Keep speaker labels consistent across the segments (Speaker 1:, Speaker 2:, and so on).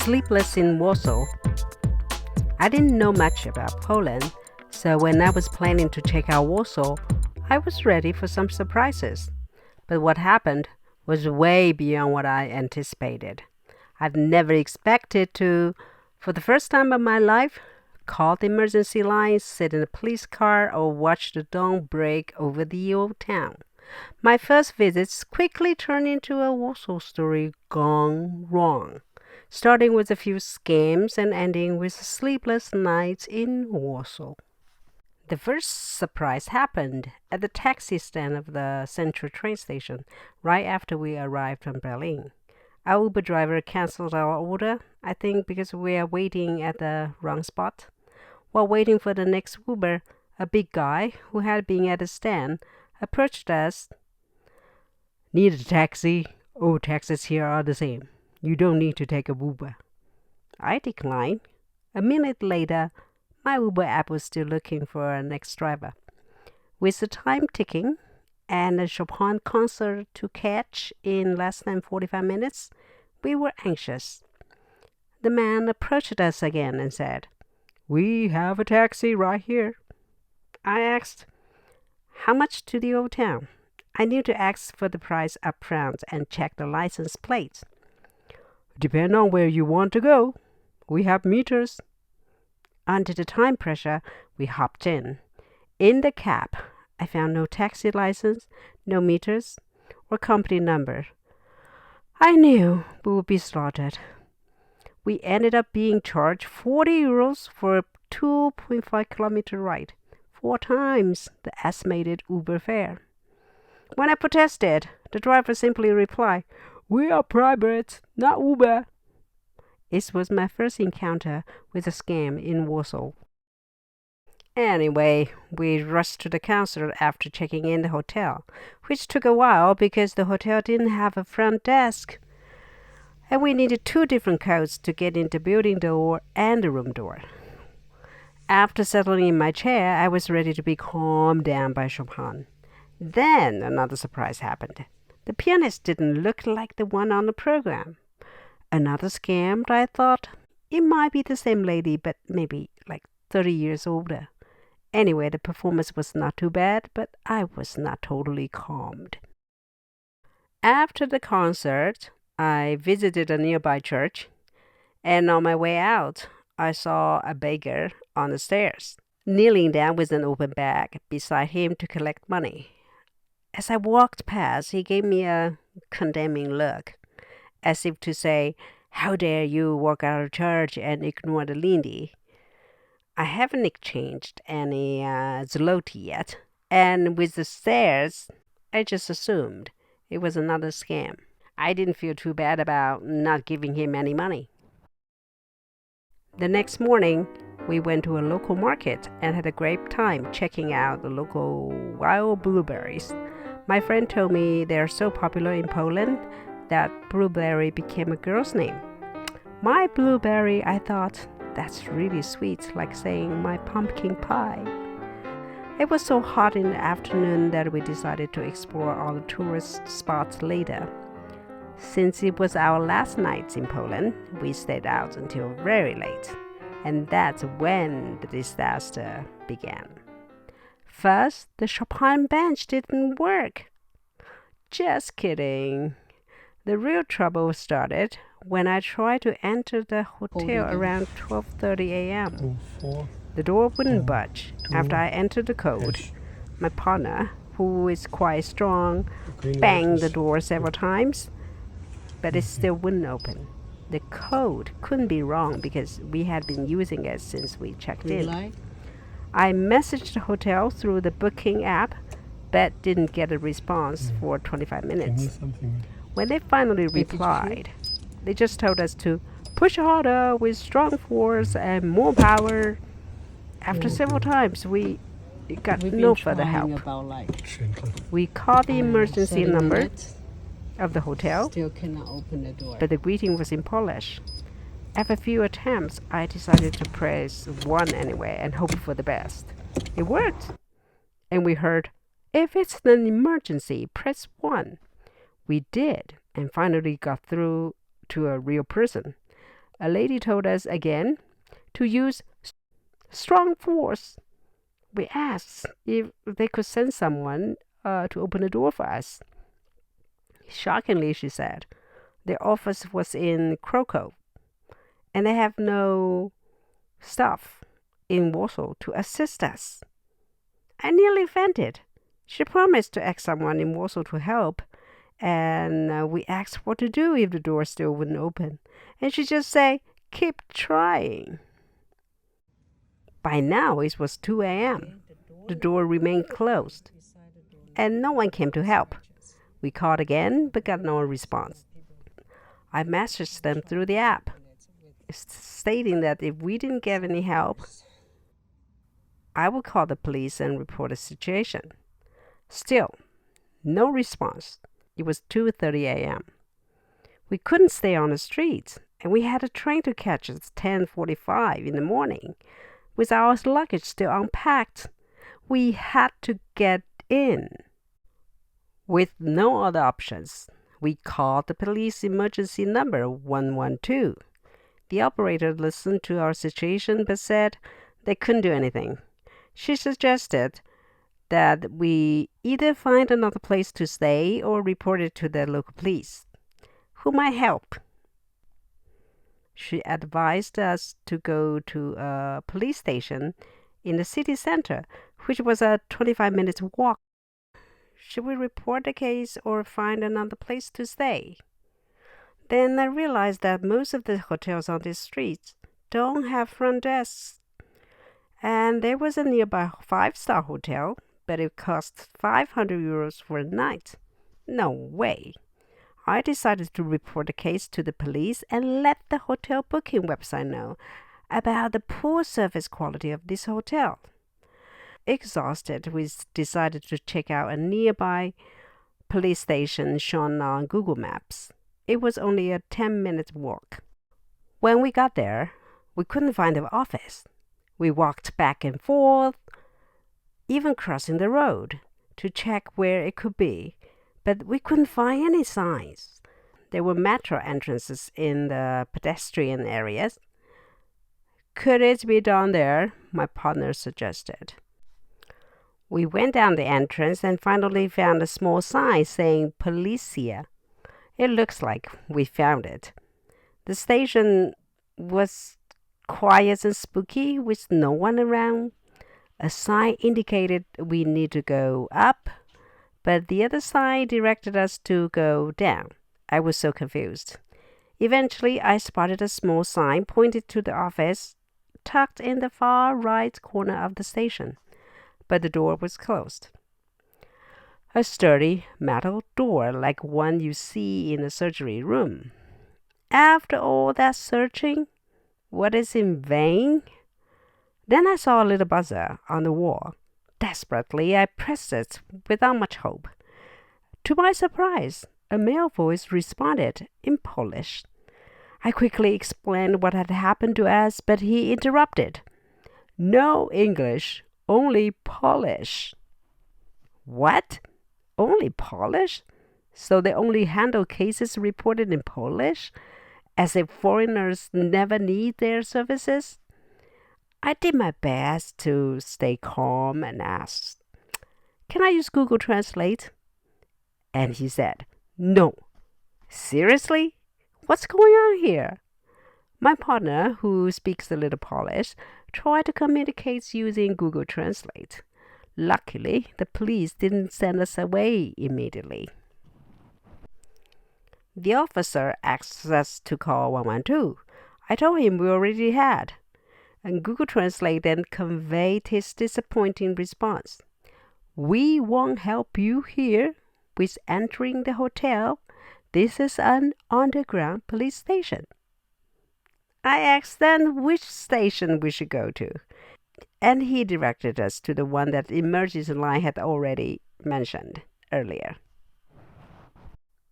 Speaker 1: Sleepless in Warsaw. I didn't know much about Poland, so when I was planning to check out Warsaw, I was ready for some surprises. But what happened was way beyond what I anticipated. I've never expected to, for the first time in my life, call the emergency line, sit in a police car, or watch the dawn break over the old town. My first visits quickly turned into a Warsaw story gone wrong, starting with a few scams and ending with sleepless nights in Warsaw. The first surprise happened at the taxi stand of the central train station right after we arrived from Berlin. Our Uber driver canceled our order, I think because we are waiting at the wrong spot. While waiting for the next Uber, a big guy who had been at the stand approached us. "Need a taxi? All taxis here are the same. You don't need to take a Uber." I declined. A minute later, my Uber app was still looking for a next driver. With the time ticking and a Chopin concert to catch in less than 45 minutes, we were anxious. The man approached us again and said, "We have a taxi right here." I asked, "How much to the old town?" I knew to ask for the price up front and check the license plate. "Depend on where you want to go. We have meters." Under the time pressure, we hopped in. In the cab, I found no taxi license, no meters, or company number. I knew we would be slaughtered. We ended up being charged 40 euros for a 2.5-kilometer ride, 4 times the estimated Uber fare. When I protested, the driver simply replied, "We are private, not Uber." This was my first encounter with a scam in Warsaw. Anyway, we rushed to the council after checking in the hotel, which took a while because the hotel didn't have a front desk. And we needed 2 different codes to get in the building door and the room door. After settling in my chair, I was ready to be calmed down by Chopin. Then another surprise happened. The pianist didn't look like the one on the program. Another scam, I thought. It might be the same lady, but maybe like 30 years older. Anyway, the performance was not too bad, but I was not totally calmed. After the concert, I visited a nearby church, and on my way out, I saw a beggar on the stairs, kneeling down with an open bag beside him to collect money. As I walked past, he gave me a condemning look, as if to say, "How dare you walk out of church and ignore the lindy?" I haven't exchanged any zloty yet, and with the stares, I just assumed it was another scam. I didn't feel too bad about not giving him any money. The next morning, we went to a local market and had a great time checking out the local wild blueberries. My friend told me they're so popular in Poland that blueberry became a girl's name. My blueberry, I thought, that's really sweet, like saying my pumpkin pie. It was so hot in the afternoon that we decided to explore all the tourist spots later. Since it was our last night in Poland, we stayed out until very late, and that's when the disaster began. First, the Chopin bench didn't work. Just kidding. The real trouble started when I tried to enter the hotel around 12:30 a.m. The door wouldn't budge. After I entered the code, my partner, who is quite strong, banged the door several times, but it still wouldn't open. The code couldn't be wrong because we had been using it since we checked in. I messaged the hotel through the booking app, but didn't get a response for 25 minutes. When they finally replied, they just told us to push harder with strong force and more power. After several times, we got no further help. We called the emergency number of the hotel,
Speaker 2: Still cannot open the door.
Speaker 1: but the greeting was in Polish. After a few attempts, I decided to press 1 anyway and hope for the best. It worked, and we heard, "If it's an emergency, press 1. We did, and finally got through to a real person. A lady told us again to use strong force. We asked if they could send someone to open the door for us. Shockingly, she said, their office was in Krakow, and they have no staff in Warsaw to assist us. I nearly fainted. She promised to ask someone in Warsaw to help, and we asked what to do if the door still wouldn't open. And she just said, keep trying. By now it was 2 a.m. The door remained closed, and no one came to help. We called again, but got no response. I messaged them through the app, stating that if we didn't get any help, I would call the police and report the situation. Still, no response. It was 2:30 a.m. We couldn't stay on the streets, and we had a train to catch at 10:45 in the morning. With our luggage still unpacked, we had to get in. With no other options, we called the police emergency number 112. The operator listened to our situation but said they couldn't do anything. She suggested that we either find another place to stay or report it to the local police, who might help. She advised us to go to a police station in the city center, which was a 25-minute walk. Should we report the case or find another place to stay? Then I realized that most of the hotels on these streets don't have front desks. And there was a nearby 5-star hotel, but it cost 500 euros for a night. No way. I decided to report the case to the police and let the hotel booking website know about the poor service quality of this hotel. Exhausted, we decided to check out a nearby police station shown on Google Maps. It was only a 10-minute walk. When we got there, we couldn't find the office. We walked back and forth, even crossing the road, to check where it could be, but we couldn't find any signs. There were metro entrances in the pedestrian areas. Could it be down there? My partner suggested. We went down the entrance and finally found a small sign saying Policia. It looks like we found it. The station was quiet and spooky with no one around. A sign indicated we need to go up, but the other sign directed us to go down. I was so confused. Eventually, I spotted a small sign pointed to the office, tucked in the far right corner of the station, but the door was closed. A sturdy metal door like one you see in a surgery room. After all that searching, what is in vain? Then I saw a little buzzer on the wall. Desperately, I pressed it without much hope. To my surprise, a male voice responded in Polish. I quickly explained what had happened to us, but he interrupted. No English, only Polish. What? Only Polish? So they only handle cases reported in Polish? As if foreigners never need their services? I did my best to stay calm and asked, "Can I use Google Translate?" And he said, "No." Seriously? What's going on here? My partner, who speaks a little Polish, tried to communicate using Google Translate. Luckily, the police didn't send us away immediately. The officer asked us to call 112. I told him we already had. And Google Translate then conveyed his disappointing response. We won't help you here with entering the hotel. This is an underground police station. I asked then which station we should go to, and he directed us to the one that the emergency line had already mentioned earlier.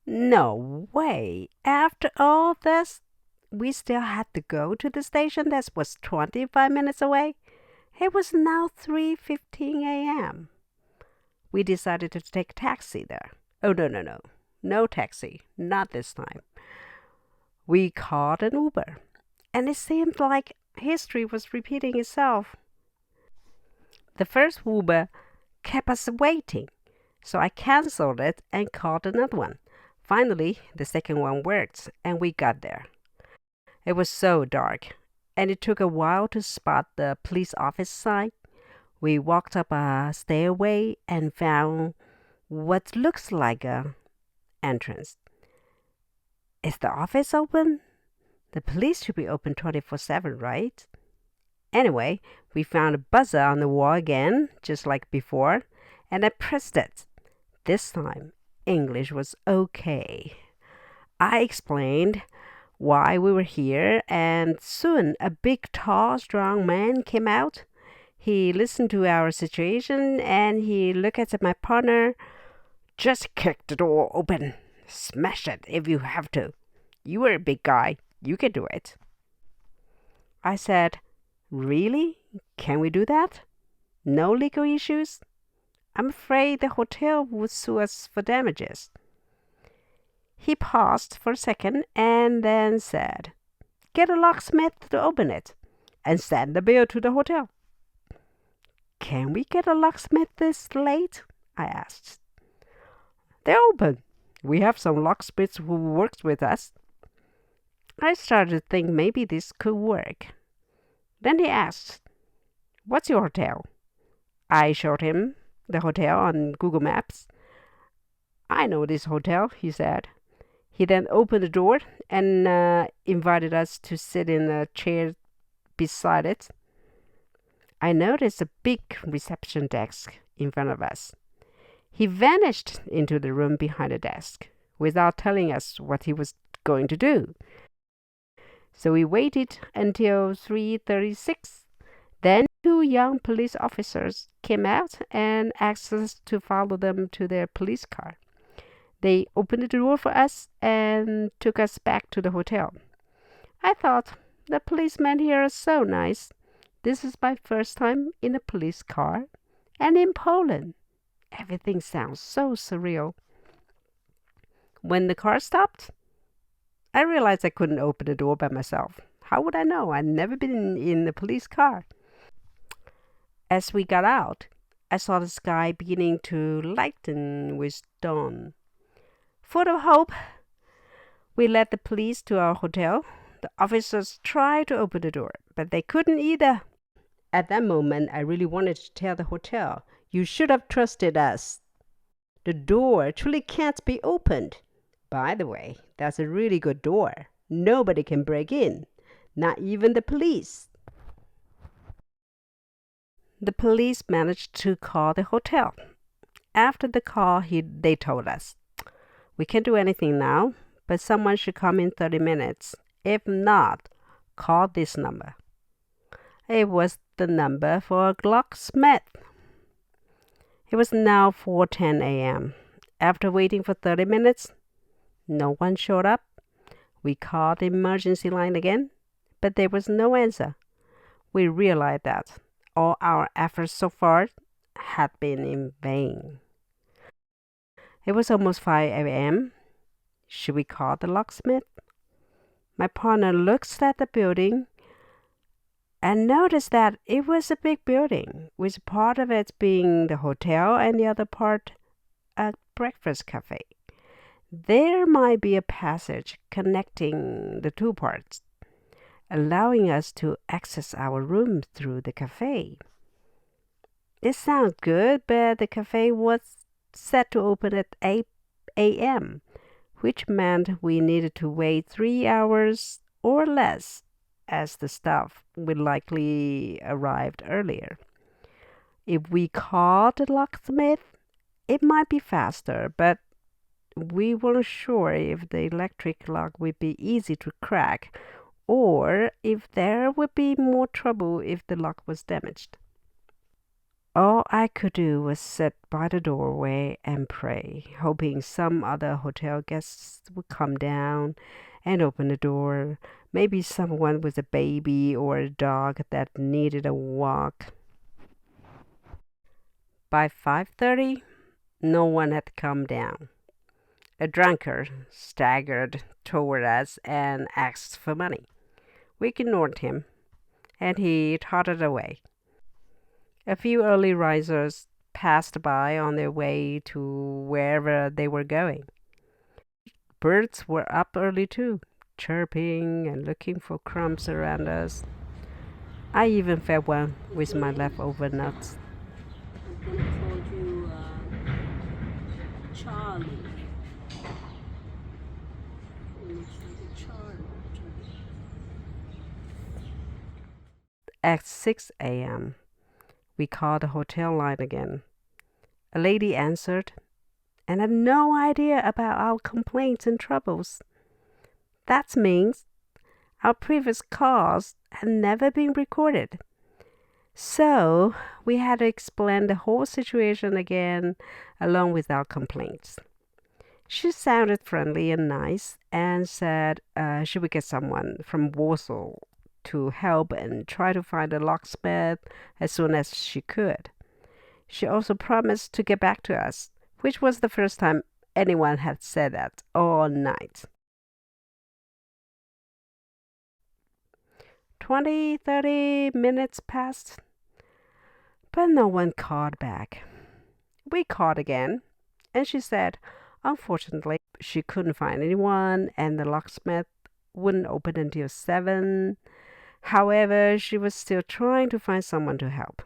Speaker 1: No way! After all this, we still had to go to the station that was 25 minutes away. It was now 3:15 a.m. We decided to take a taxi there. Oh, no. No taxi. Not this time. We called an Uber. and it seemed like history was repeating itself. The first Uber kept us waiting, so I canceled it and called another one. Finally, the second one worked, and we got there. It was so dark, and it took a while to spot the police office sign. We walked up a stairway and found what looks like a entrance. Is the office open? The police should be open 24/7, right? Anyway, we found a buzzer on the wall again, just like before, and I pressed it. This time, English was okay. I explained why we were here, and soon a big, tall, strong man came out. He listened to our situation, and he looked at my partner. Just kick the door open. Smash it if you have to. You are a big guy. You can do it. I said, really? Can we do that? No legal issues? I'm afraid the hotel would sue us for damages. He paused for a second and then said, get a locksmith to open it and send the bill to the hotel. Can we get a locksmith this late? I asked. They're open. We have some locksmiths who works with us. I started to think maybe this could work. Then he asked, what's your hotel? I showed him the hotel on Google Maps. I know this hotel, he said. He then opened the door and invited us to sit in a chair beside it. I noticed a big reception desk in front of us. He vanished into the room behind the desk without telling us what he was going to do. So we waited until 3:36. Then 2 young police officers came out and asked us to follow them to their police car. They opened the door for us and took us back to the hotel. I thought, the policemen here are so nice. This is my first time in a police car and in Poland. Everything sounds so surreal. When the car stopped, I realized I couldn't open the door by myself. How would I know? I'd never been in a police car. As we got out, I saw the sky beginning to lighten with dawn. Full of hope, we led the police to our hotel. The officers tried to open the door, but they couldn't either. At that moment, I really wanted to tell the hotel, you should have trusted us. The door truly can't be opened. By the way, that's a really good door. Nobody can break in, not even the police. The police managed to call the hotel. After the call, they told us, we can't do anything now, but someone should come in 30 minutes. If not, call this number. It was the number for a locksmith. It was now 4:10 a.m. After waiting for 30 minutes, no one showed up. We called the emergency line again, but there was no answer. We realized that all our efforts so far had been in vain. It was almost 5 a.m. Should we call the locksmith? My partner looked at the building and noticed that it was a big building, with part of it being the hotel and the other part a breakfast cafe. There might be a passage connecting the 2 parts, allowing us to access our room through the cafe. It sounds good, but the cafe was set to open at 8 a.m., which meant we needed to wait 3 hours or less, as the staff would likely arrive earlier. If we called the locksmith, it might be faster, but we weren't sure if the electric lock would be easy to crack, or if there would be more trouble if the lock was damaged. All I could do was sit by the doorway and pray, hoping some other hotel guests would come down and open the door. Maybe someone with a baby or a dog that needed a walk. By 5:30, no one had come down. A drunkard staggered toward us and asked for money. We ignored him, and he tottered away. A few early risers passed by on their way to wherever they were going. Birds were up early too, chirping and looking for crumbs around us. I even fed one with my leftover nuts.
Speaker 2: I'm gonna call you Charlie.
Speaker 1: At 6 a.m., we called the hotel line again. A lady answered and had no idea about our complaints and troubles. That means our previous calls had never been recorded. So we had to explain the whole situation again, along with our complaints. She sounded friendly and nice and said she would get someone from Warsaw to help and try to find a locksmith as soon as she could. She also promised to get back to us, which was the first time anyone had said that all night. 20-30 minutes passed, but no one called back. We called again, and she said, unfortunately, she couldn't find anyone, and the locksmith wouldn't open until 7. However, she was still trying to find someone to help.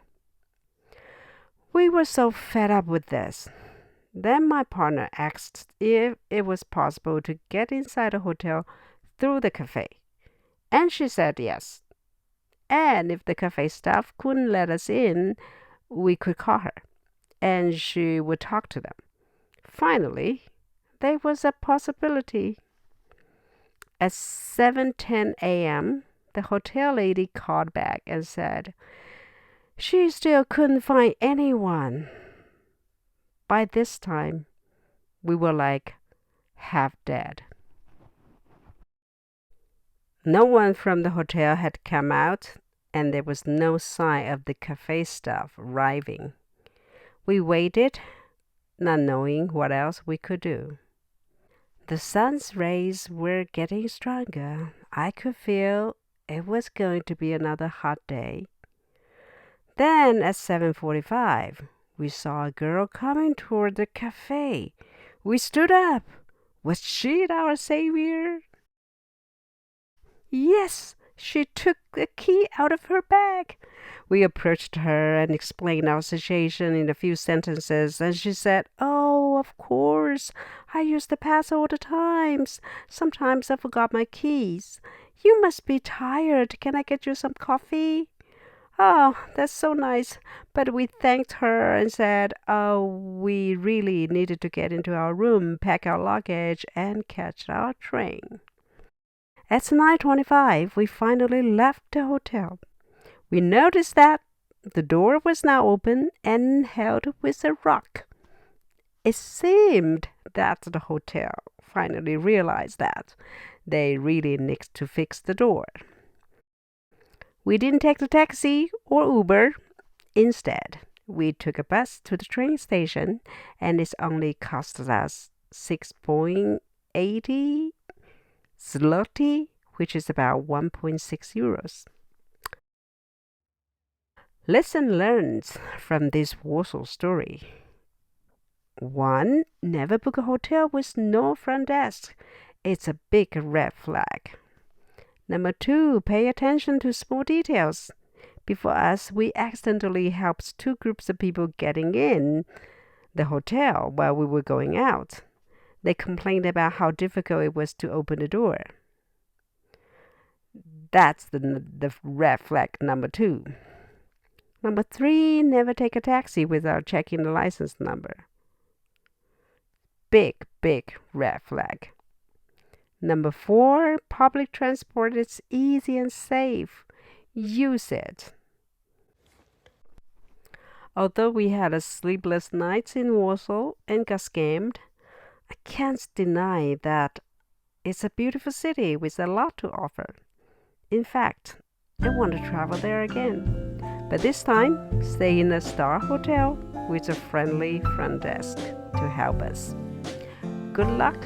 Speaker 1: We were so fed up with this. Then my partner asked if it was possible to get inside the hotel through the cafe, and she said yes. And if the cafe staff couldn't let us in, we could call her, and she would talk to them. Finally, there was a possibility. At 7:10 a.m., the hotel lady called back and said she still couldn't find anyone. By this time, we were like half dead. No one from the hotel had come out, and there was no sign of the cafe staff arriving. We waited, not knowing what else we could do. The sun's rays were getting stronger. I could feel it was going to be another hot day. Then at 7:45, we saw a girl coming toward the cafe. We stood up. Was she our savior? Yes, she took the key out of her bag. We approached her and explained our situation in a few sentences, and she said, "Oh, of course. I use the pass all the times. Sometimes I forgot my keys. You must be tired. Can I get you some coffee?" Oh, that's so nice. But we thanked her and said, oh, we really needed to get into our room, pack our luggage, and catch our train. At 9:25, we finally left the hotel. We noticed that the door was now open and held with a rock. It seemed that the hotel finally realized that they really needed to fix the door. We didn't take the taxi or Uber. Instead, we took a bus to the train station, and it only cost us 6.80 zloty, which is about 1.6 euros. Lesson learned from this Warsaw story. 1. Never book a hotel with no front desk. It's a big red flag. Number 2, pay attention to small details. Before us, we accidentally helped 2 groups of people getting in the hotel while we were going out. They complained about how difficult it was to open the door. That's the red flag number 2. Number 3, never take a taxi without checking the license number. Big red flag. Number 4, public transport is easy and safe. Use it. Although we had a sleepless nights in Warsaw and got scammed, I can't deny that it's a beautiful city with a lot to offer. In fact, I want to travel there again. But this time, stay in a star hotel with a friendly front desk to help us. Good luck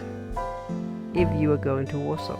Speaker 1: if you are going to Warsaw.